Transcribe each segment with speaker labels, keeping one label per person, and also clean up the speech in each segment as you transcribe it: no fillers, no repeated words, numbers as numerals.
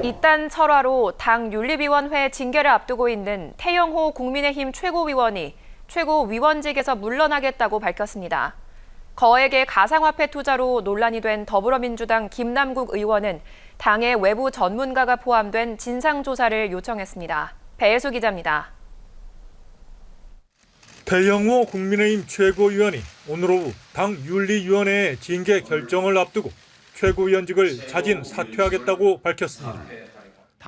Speaker 1: 이딴 철화로 당 윤리위원회 징계를 앞두고 있는 태영호 국민의힘 최고위원이 최고위원직에서 물러나겠다고 밝혔습니다. 거액의 가상화폐 투자로 논란이 된 더불어민주당 김남국 의원은 당의 외부 전문가가 포함된 진상조사를 요청했습니다. 배혜수 기자입니다.
Speaker 2: 태영호 국민의힘 최고위원이 오늘 오후 당 윤리위원회의 징계 결정을 앞두고 최고위원직을 자진 사퇴하겠다고 밝혔습니다.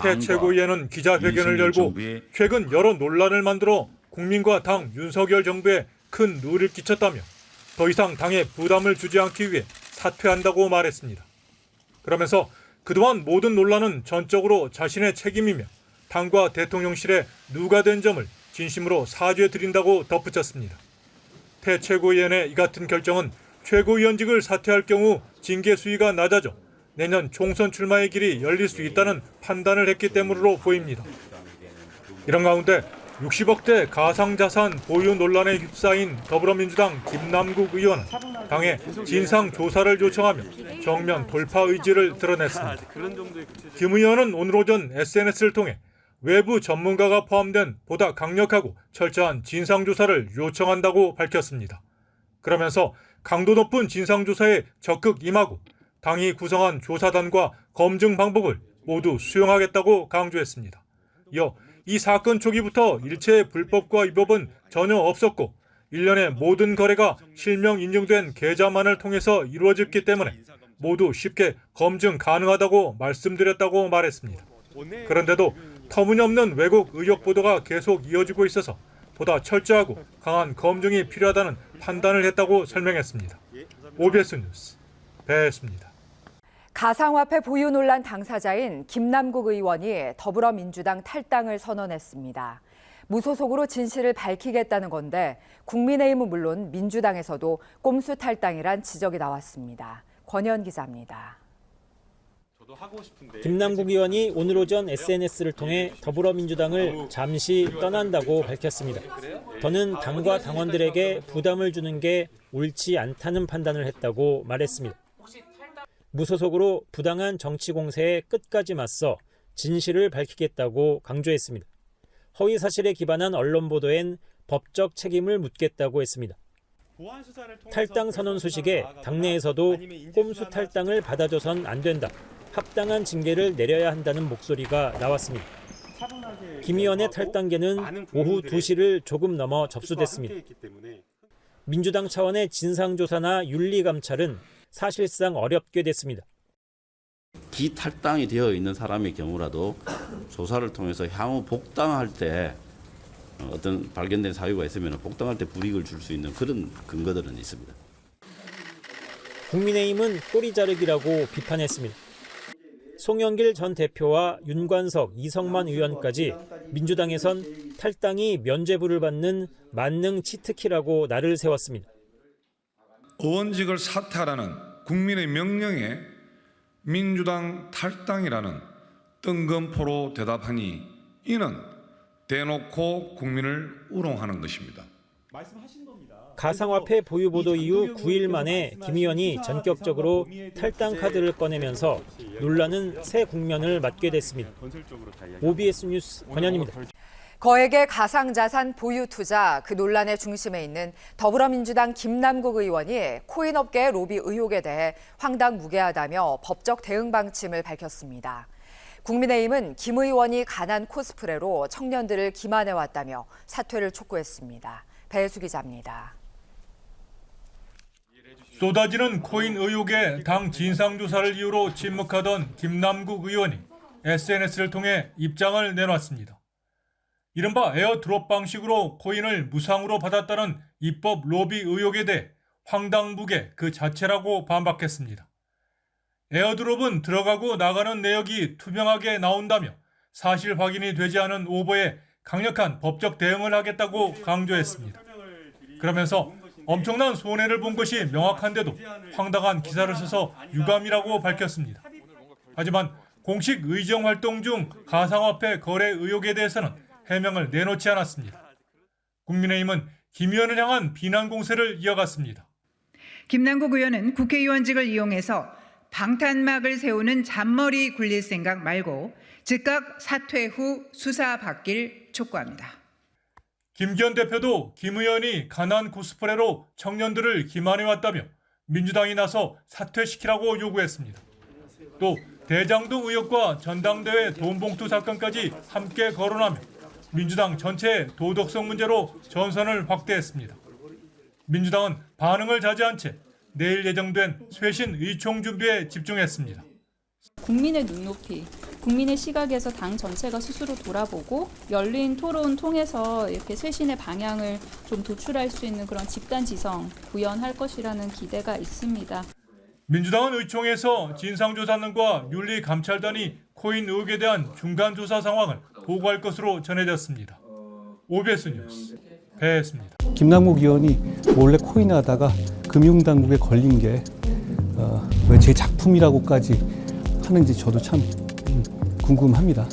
Speaker 2: 태 최고위원은 기자회견을 열고 최근 여러 논란을 만들어 국민과 당 윤석열 정부에 큰 누를 끼쳤다며 더 이상 당에 부담을 주지 않기 위해 사퇴한다고 말했습니다. 그러면서 그동안 모든 논란은 전적으로 자신의 책임이며 당과 대통령실에 누가 된 점을 진심으로 사죄드린다고 덧붙였습니다. 태 최고위원의 이 같은 결정은 최고위원직을 사퇴할 경우 징계 수위가 낮아져 내년 총선 출마의 길이 열릴 수 있다는 판단을 했기 때문으로 보입니다. 이런 가운데 60억대 가상자산 보유 논란에 휩싸인 더불어민주당 김남국 의원은 당에 진상조사를 요청하며 정면 돌파 의지를 드러냈습니다. 김 의원은 오늘 오전 SNS를 통해 외부 전문가가 포함된 보다 강력하고 철저한 진상조사를 요청한다고 밝혔습니다. 그러면서 강도 높은 진상조사에 적극 임하고 당이 구성한 조사단과 검증 방법을 모두 수용하겠다고 강조했습니다. 이어 이 사건 초기부터 일체의 불법과 위법은 전혀 없었고 일련의 모든 거래가 실명 인증된 계좌만을 통해서 이루어졌기 때문에 모두 쉽게 검증 가능하다고 말씀드렸다고 말했습니다. 그런데도 터무니없는 왜곡 의혹 보도가 계속 이어지고 있어서 보다 철저하고 강한 검증이 필요하다는 판단을 했다고 설명했습니다. OBS 뉴스 배혜수입니다.
Speaker 3: 가상화폐 보유 논란 당사자인 김남국 의원이 더불어민주당 탈당을 선언했습니다. 무소속으로 진실을 밝히겠다는 건데 국민의힘은 물론 민주당에서도 꼼수 탈당이란 지적이 나왔습니다. 권현 기자입니다.
Speaker 4: 김남국 의원이 오늘 오전 SNS를 통해 더불어민주당을 잠시 떠난다고 밝혔습니다. 더는 당과 당원들에게 부담을 주는 게 옳지 않다는 판단을 했다고 말했습니다. 무소속으로 부당한 정치 공세에 끝까지 맞서 진실을 밝히겠다고 강조했습니다. 허위 사실에 기반한 언론 보도엔 법적 책임을 묻겠다고 했습니다. 탈당 선언 소식에 당내에서도 꼼수 탈당을 받아줘선 안 된다. 합당한 징계를 내려야 한다는 목소리가 나왔습니다. 김 의원의 탈당계는 오후 2시를 조금 넘어 접수됐습니다. 민주당 차원의 진상조사나 윤리감찰은 사실상 어렵게 됐습니다.
Speaker 5: 기탈당이 되어 있는 사람의 경우라도 조사를 통해서 향후 복당할 때 어떤 발견된 사유가 있으면 복당할 때 불이익을 줄 수 있는 그런 근거들은 있습니다.
Speaker 4: 국민의힘은 꼬리 자르기라고 비판했습니다. 송영길 전 대표와 윤관석, 이성만 의원까지 민주당에선 탈당이 면죄부를 받는 만능 치트키라고 날을 세웠습니다.
Speaker 6: 의원직을 사퇴하라는 국민의 명령에 민주당 탈당이라는 뜬금포로 대답하니 이는 대놓고 국민을 우롱하는 것입니다.
Speaker 4: 가상화폐 보유 보도 이후 9일 만에 김 의원이 전격적으로 탈당 카드를 꺼내면서 논란은 새 국면을 맞게 됐습니다. OBS 뉴스 권현입니다.
Speaker 3: 거액의 가상자산 보유 투자 그 논란의 중심에 있는 더불어민주당 김남국 의원이 코인업계의 로비 의혹에 대해 황당무계하다며 법적 대응 방침을 밝혔습니다. 국민의힘은 김 의원이 가난 코스프레로 청년들을 기만해왔다며 사퇴를 촉구했습니다. 배혜수 기자입니다.
Speaker 2: 쏟아지는 코인 의혹에 당 진상조사를 이유로 침묵하던 김남국 의원이 SNS를 통해 입장을 내놨습니다. 이른바 에어드롭 방식으로 코인을 무상으로 받았다는 입법 로비 의혹에 대해 황당무계 그 자체라고 반박했습니다. 에어드롭은 들어가고 나가는 내역이 투명하게 나온다며 사실 확인이 되지 않은 오보에 강력한 법적 대응을 하겠다고 강조했습니다. 그러면서 엄청난 손해를 본 것이 명확한데도 황당한 기사를 써서 유감이라고 밝혔습니다. 하지만 공식 의정 활동 중 가상화폐 거래 의혹에 대해서는 해명을 내놓지 않았습니다. 국민의힘은 김 의원을 향한 비난 공세를 이어갔습니다.
Speaker 7: 김남국 의원은 국회의원직을 이용해서 방탄막을 세우는 잔머리 굴릴 생각 말고 즉각 사퇴 후 수사받길 촉구합니다.
Speaker 2: 김기현 대표도 김 의원이 가난 코스프레로 청년들을 기만해왔다며 민주당이 나서 사퇴시키라고 요구했습니다. 또 대장동 의혹과 전당대회 돈봉투 사건까지 함께 거론하며 민주당 전체의 도덕성 문제로 전선을 확대했습니다. 민주당은 반응을 자제한 채 내일 예정된 쇄신 의총 준비에 집중했습니다.
Speaker 8: 국민의 눈높이, 국민의 시각에서 당 전체가 스스로 돌아보고 열린 토론 통해서 이렇게 쇄신의 방향을 좀 도출할 수 있는 그런 집단 지성 구현할 것이라는 기대가 있습니다.
Speaker 2: 민주당은 의총에서 진상조사단과 윤리감찰단이 코인 의혹에 대한 중간조사 상황을 보고할 것으로 전해졌습니다. OBS 뉴스 배혜수입니다.
Speaker 9: 김남국 의원이 몰래 코인하다가 금융당국에 걸린 게 왜 제 작품이라고까지 하는지 저도 참 궁금합니다.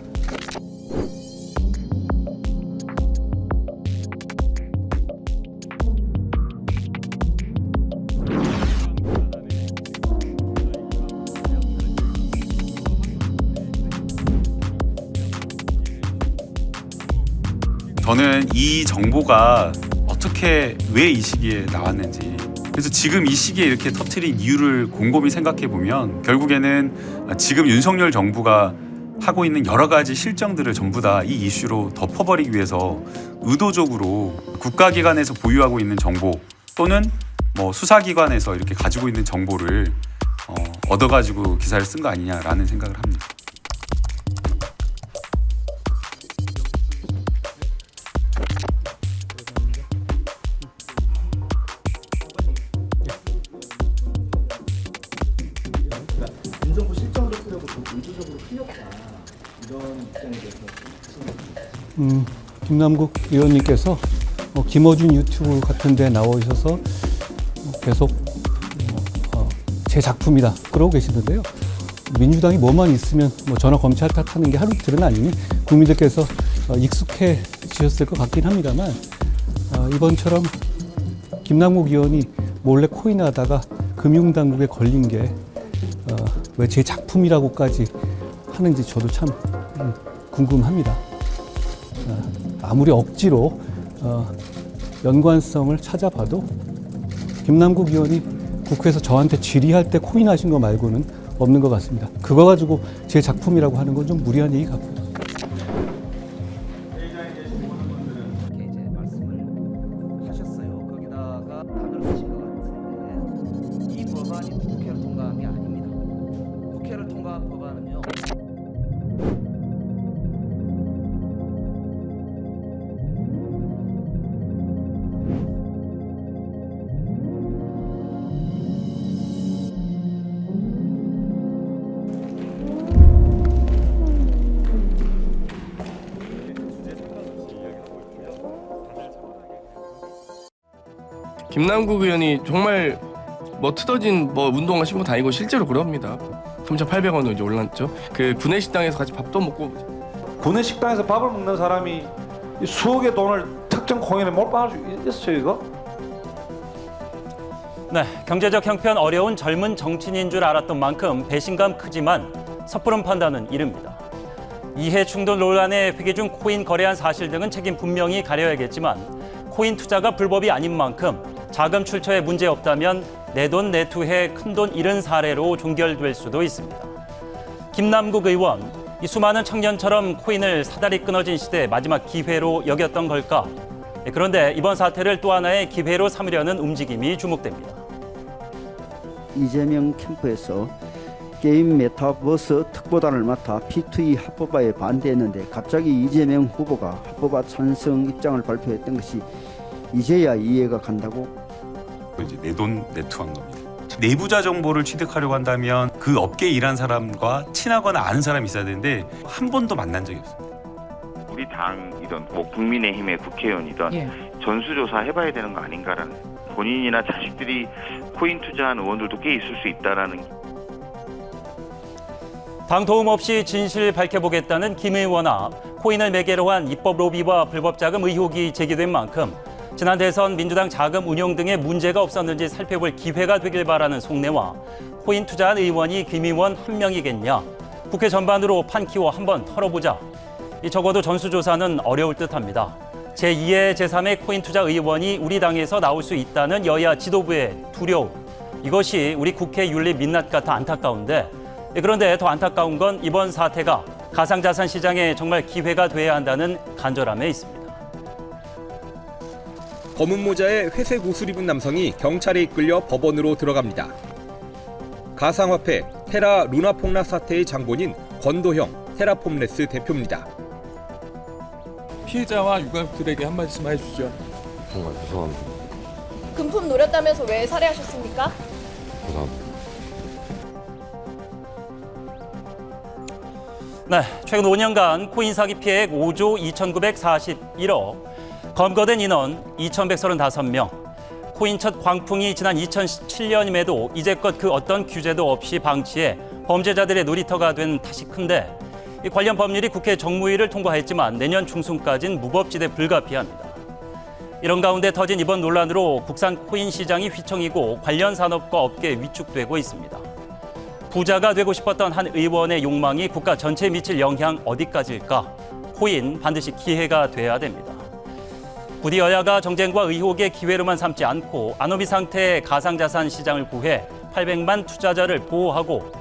Speaker 10: 저는 이 정보가 어떻게 왜 이 시기에 나왔는지, 그래서 지금 이 시기에 이렇게 터트린 이유를 곰곰이 생각해 보면 결국에는 지금 윤석열 정부가 하고 있는 여러 가지 실정들을 전부 다 이 이슈로 덮어버리기 위해서 의도적으로 국가기관에서 보유하고 있는 정보 또는 수사기관에서 이렇게 가지고 있는 정보를 얻어가지고 기사를 쓴 거 아니냐라는 생각을 합니다.
Speaker 11: 윤정부 실정을 풀려고 좀 의도적으로 흘렸다, 이런 입장에 대해서
Speaker 9: 김남국 의원님께서 김어준 유튜브 같은 데 나오셔서 계속 제 작품이다 그러고 계시는데요. 민주당이 뭐만 있으면 전화 검찰 탓하는 게 하루 이틀은 아니니 국민들께서 익숙해지셨을 것 같긴 합니다만, 이번처럼 김남국 의원이 몰래 코인하다가 금융당국에 걸린 게 왜 제 작품이라고까지 하는지 저도 참 궁금합니다. 아무리 억지로 연관성을 찾아봐도 김남국 의원이 국회에서 저한테 질의할 때 코인하신 거 말고는 없는 것 같습니다. 그거 가지고 제 작품이라고 하는 건 좀 무리한 얘기 같고요.
Speaker 11: 이렇게 이제 말씀을 하셨어요. 거기다가 답을 하신 것 같은데, 이 법안이 국회를 통과한 게 아닙니다. 국회를 통과한 법안은요.
Speaker 12: 김남국 의원이 정말 트어진 운동화 신고 다니고 실제로 그럽니다. 3,800원으로 이제 올랐죠. 그 구내식당에서 같이 밥도 먹고.
Speaker 13: 구내식당에서 밥을 먹는 사람이 수억의 돈을 특정 코인에 몰빵할 수 있어요, 이거?
Speaker 4: 네, 경제적 형편 어려운 젊은 정치인인 줄 알았던 만큼 배신감 크지만 섣부른 판단은 이릅니다. 이해 충돌 논란에 회계 중 코인 거래한 사실 등은 책임 분명히 가려야겠지만 코인 투자가 불법이 아닌 만큼 자금 출처에 문제 없다면 내 돈 내투해 큰돈 잃은 사례로 종결될 수도 있습니다. 김남국 의원, 이 수많은 청년처럼 코인을 사다리 끊어진 시대 마지막 기회로 여겼던 걸까? 그런데 이번 사태를 또 하나의 기회로 삼으려는 움직임이 주목됩니다.
Speaker 14: 이재명 캠프에서 게임 메타버스 특보단을 맡아 P2E 합법화에 반대했는데 갑자기 이재명 후보가 합법화 찬성 입장을 발표했던 것이 이제야 이해가 간다고.
Speaker 10: 이제 내 돈 내투한 겁니다. 내부자 정보를 취득하려고 한다면 그 업계에 일한 사람과 친하거나 아는 사람이 있어야 되는데 한 번도 만난 적이 없습니다.
Speaker 15: 우리 당이든 국민의힘의 국회의원이든 전수조사 해봐야 되는 거 아닌가라는, 본인이나 자식들이 코인 투자한 의원들도 꽤 있을 수 있다라는.
Speaker 4: 당 도움 없이 진실 밝혀보겠다는 김 의원아, 코인을 매개로 한 입법 로비와 불법 자금 의혹이 제기된 만큼
Speaker 16: 지난 대선 민주당 자금 운용 등의 문제가 없었는지 살펴볼 기회가 되길 바라는 속내와 코인 투자한 의원이 김 의원 한 명이겠냐. 국회 전반으로 판 키워 한번 털어보자. 적어도 전수조사는 어려울 듯합니다. 제2의 제3의 코인 투자 의원이 우리 당에서 나올 수 있다는 여야 지도부의 두려움. 이것이 우리 국회 윤리 민낯 같아 안타까운데, 그런데 더 안타까운 건 이번 사태가 가상자산 시장에 정말 기회가 돼야 한다는 간절함에 있습니다.
Speaker 17: 검은 모자에 회색 옷을 입은 남성이 경찰에 이끌려 법원으로 들어갑니다. 가상화폐 테라 루나 폭락 사태의 장본인 권도형 테라폼레스 대표입니다.
Speaker 18: 피해자와 유가족들에게 한 말씀 해주시죠.
Speaker 19: 정말 죄송합니다.
Speaker 20: 금품 노렸다면서 왜 살해하셨습니까?
Speaker 19: 죄송합니다.
Speaker 16: 네, 최근 5년간 코인 사기 피해액 5조 2,941억, 검거된 인원 2,135명. 코인 첫 광풍이 지난 2017년임에도 이제껏 그 어떤 규제도 없이 방치해 범죄자들의 놀이터가 된 탓이 큰데, 이 관련 법률이 국회 정무위를 통과했지만 내년 중순까지는 무법지대 불가피합니다. 이런 가운데 터진 이번 논란으로 국산 코인 시장이 휘청이고 관련 산업과 업계에 위축되고 있습니다. 부자가 되고 싶었던 한 의원의 욕망이 국가 전체에 미칠 영향 어디까지일까? 코인 반드시 기회가 돼야 됩니다. 부디 여야가 정쟁과 의혹의 기회로만 삼지 않고 아노미 상태의 가상자산 시장을 구해 800만 투자자를 보호하고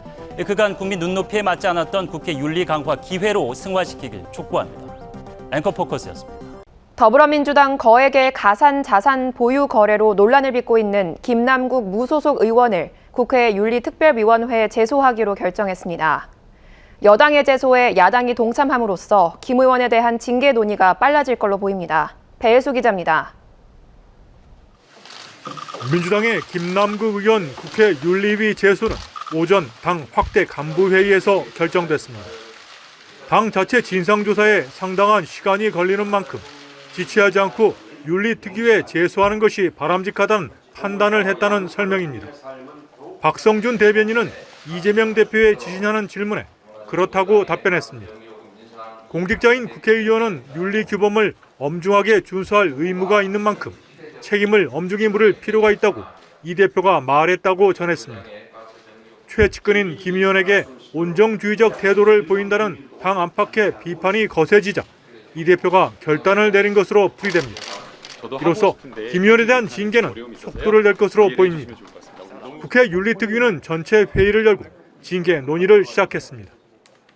Speaker 16: 그간 국민 눈높이에 맞지 않았던 국회 윤리 강화 기회로 승화시키길 촉구합니다. 앵커 포커스였습니다.
Speaker 1: 더불어민주당 거액의 가상자산 보유 거래로 논란을 빚고 있는 김남국 무소속 의원을 국회 윤리특별위원회에 제소하기로 결정했습니다. 여당의 제소에 야당이 동참함으로써 김 의원에 대한 징계 논의가 빨라질 걸로 보입니다. 배혜수 기자입니다.
Speaker 2: 민주당의 김남국 의원 국회 윤리위 제소는 오전 당 확대 간부회의에서 결정됐습니다. 당 자체 진상조사에 상당한 시간이 걸리는 만큼 지체하지 않고 윤리특위에 제소하는 것이 바람직하다는 판단을 했다는 설명입니다. 박성준 대변인은 이재명 대표의 지시냐는 질문에 그렇다고 답변했습니다. 공직자인 국회의원은 윤리규범을 엄중하게 준수할 의무가 있는 만큼 책임을 엄중히 물을 필요가 있다고 이 대표가 말했다고 전했습니다. 최측근인 김 의원에게 온정주의적 태도를 보인다는 당 안팎의 비판이 거세지자 이 대표가 결단을 내린 것으로 풀이됩니다. 이로써 김 의원에 대한 징계는 속도를 낼 것으로 보입니다. 국회 윤리특위는 전체 회의를 열고 징계 논의를 시작했습니다.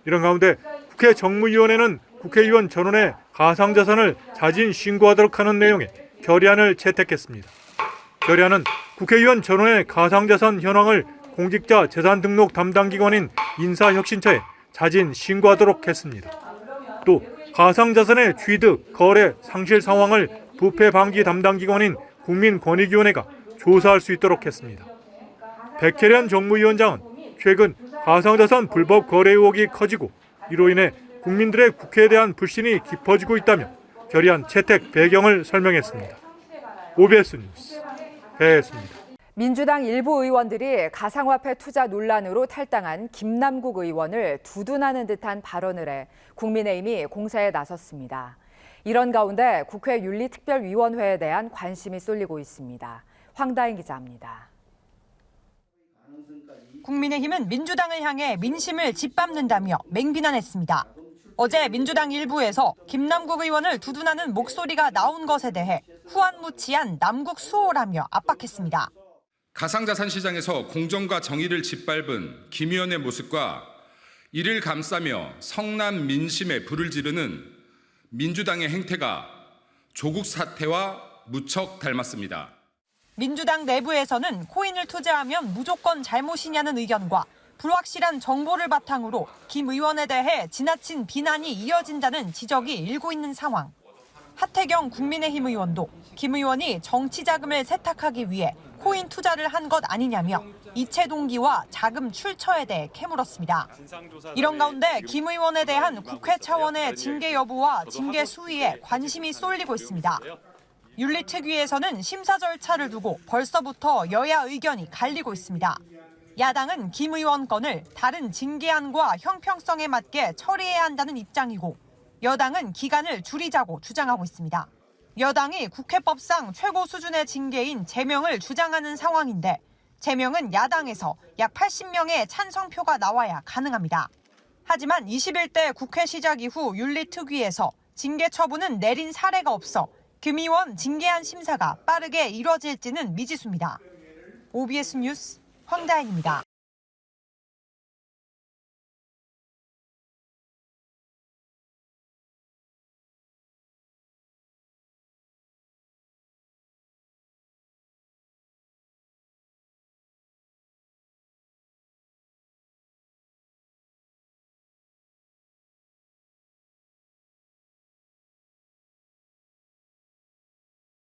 Speaker 2: 이런 가운데 국회 정무위원회는 국회의원 전원의 가상자산을 자진 신고하도록 하는 내용의 결의안을 채택했습니다. 결의안은 국회의원 전원의 가상자산 현황을 공직자 재산등록 담당기관인 인사혁신처에 자진 신고하도록 했습니다. 또 가상자산의 취득, 거래, 상실 상황을 부패 방지 담당기관인 국민권익위원회가 조사할 수 있도록 했습니다. 백혜련 정무위원장은 최근 가상자산 불법 거래 의혹이 커지고 이로 인해 국민들의 국회에 대한 불신이 깊어지고 있다며 결의안 채택 배경을 설명했습니다. OBS 뉴스 배혜수입니다.
Speaker 3: 민주당 일부 의원들이 가상화폐 투자 논란으로 탈당한 김남국 의원을 두둔하는 듯한 발언을 해 국민의힘이 공세에 나섰습니다. 이런 가운데 국회 윤리특별위원회에 대한 관심이 쏠리고 있습니다. 황다인 기자입니다.
Speaker 21: 국민의힘은 민주당을 향해 민심을 짓밟는다며 맹비난했습니다. 어제 민주당 일부에서 김남국 의원을 두둔하는 목소리가 나온 것에 대해 후안무치한 남국 수호라며 압박했습니다.
Speaker 22: 가상자산 시장에서 공정과 정의를 짓밟은 김 의원의 모습과 이를 감싸며 성남 민심에 불을 지르는 민주당의 행태가 조국 사태와 무척 닮았습니다.
Speaker 21: 민주당 내부에서는 코인을 투자하면 무조건 잘못이냐는 의견과 불확실한 정보를 바탕으로 김 의원에 대해 지나친 비난이 이어진다는 지적이 일고 있는 상황. 하태경 국민의힘 의원도 김 의원이 정치 자금을 세탁하기 위해 코인 투자를 한 것 아니냐며 이체 동기와 자금 출처에 대해 캐물었습니다. 이런 가운데 김 의원에 대한 국회 차원의 징계 여부와 징계 수위에 관심이 쏠리고 있습니다. 윤리특위에서는 심사 절차를 두고 벌써부터 여야 의견이 갈리고 있습니다. 야당은 김 의원 건을 다른 징계안과 형평성에 맞게 처리해야 한다는 입장이고 여당은 기간을 줄이자고 주장하고 있습니다. 여당이 국회법상 최고 수준의 징계인 제명을 주장하는 상황인데 제명은 야당에서 약 80명의 찬성표가 나와야 가능합니다. 하지만 21대 국회 시작 이후 윤리특위에서 징계 처분은 내린 사례가 없어 금의원 징계안 심사가 빠르게 이뤄질지는 미지수입니다. OBS 뉴스 황다혜입니다.